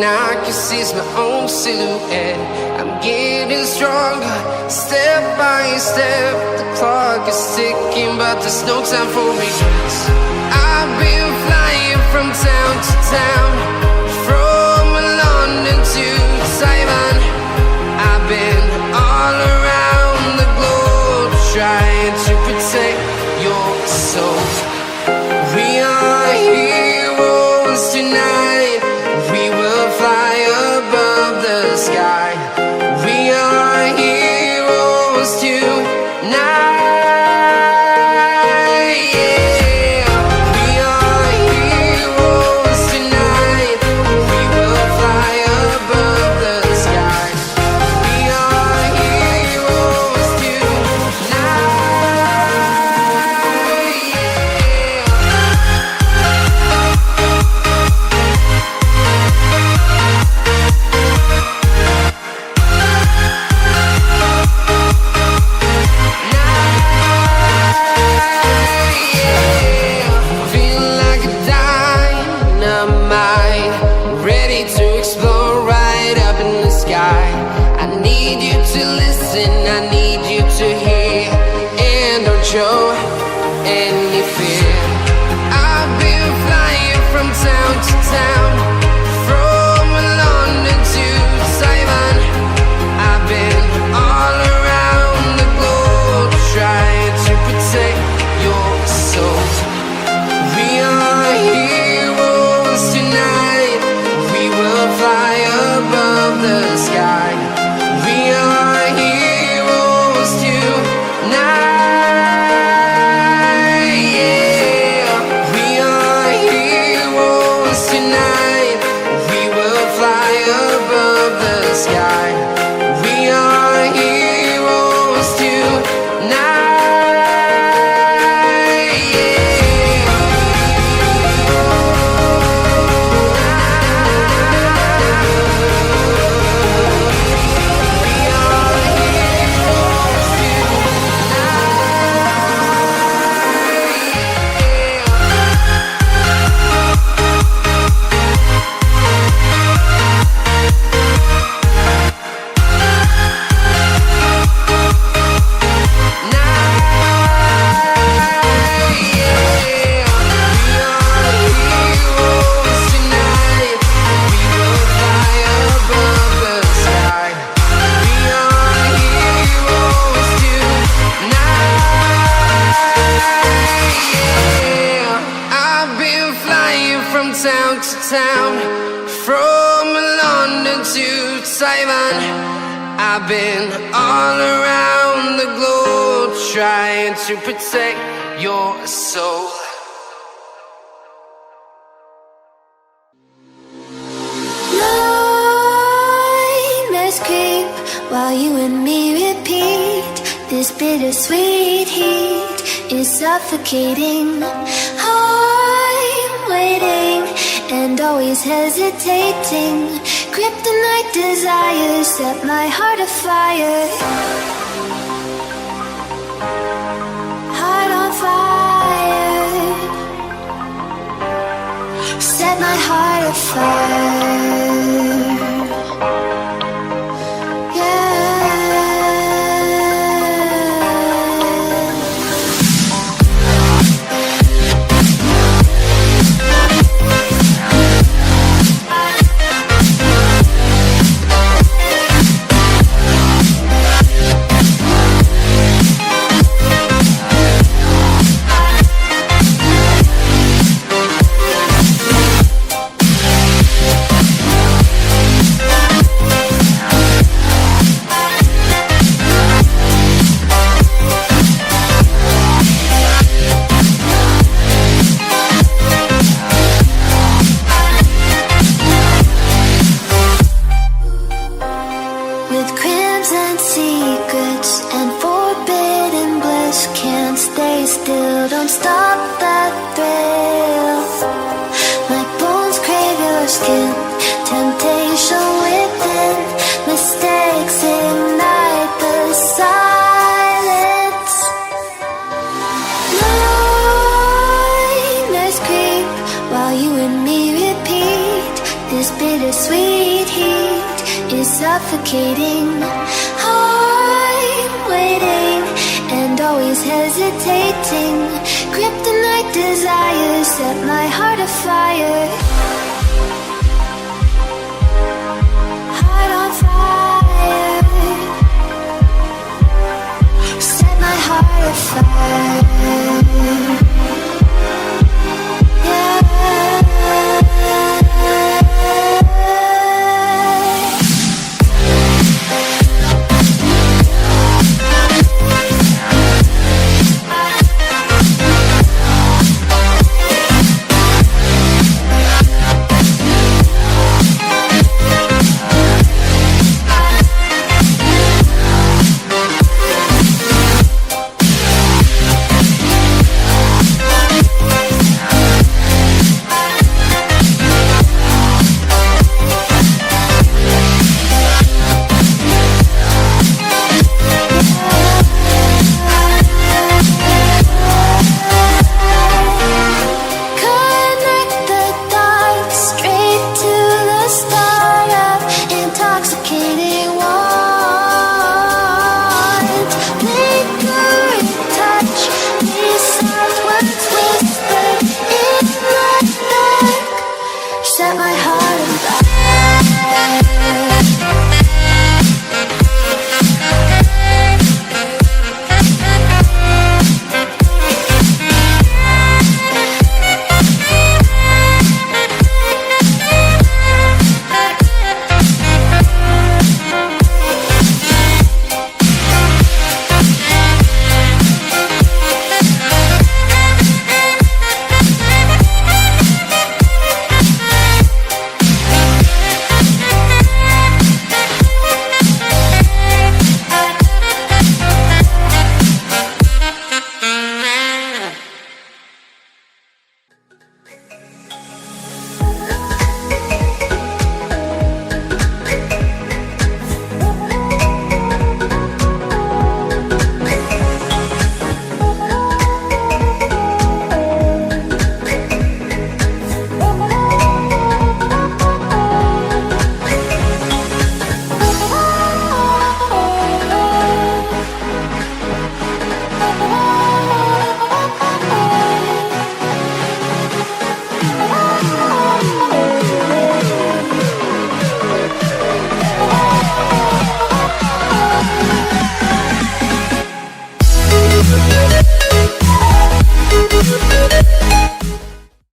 I can see it's my own silhouette. I'm getting stronger, step by step. The clock is ticking, but there's no time for regrets. I've been flying from town to town, from London to Taiwan. I've been all around the globe, trying to protect your soul. We are heroes tonight. We will fly above the sky. We are heroes tonight. Yeah. We are heroes tonight. We will fly above the sky. We are heroes tonight. Show any fear. I've been flying from town to town, from London to Taiwan. I've been all around the globe, trying to protect your soul. We are heroes tonight. We will fly above the sky. We are heroes tonight. Town to town, from London to Taiwan. I've been all around the globe, trying to protect your soul. Nightmares creep while you and me repeat. This bittersweet heat is suffocating. I'm waiting and always hesitating. Kryptonite desires set my heart afire. Heart on fire. Set my heart afire. is suffocating. I'm waiting and always hesitating. Kryptonite desires set my heart afire.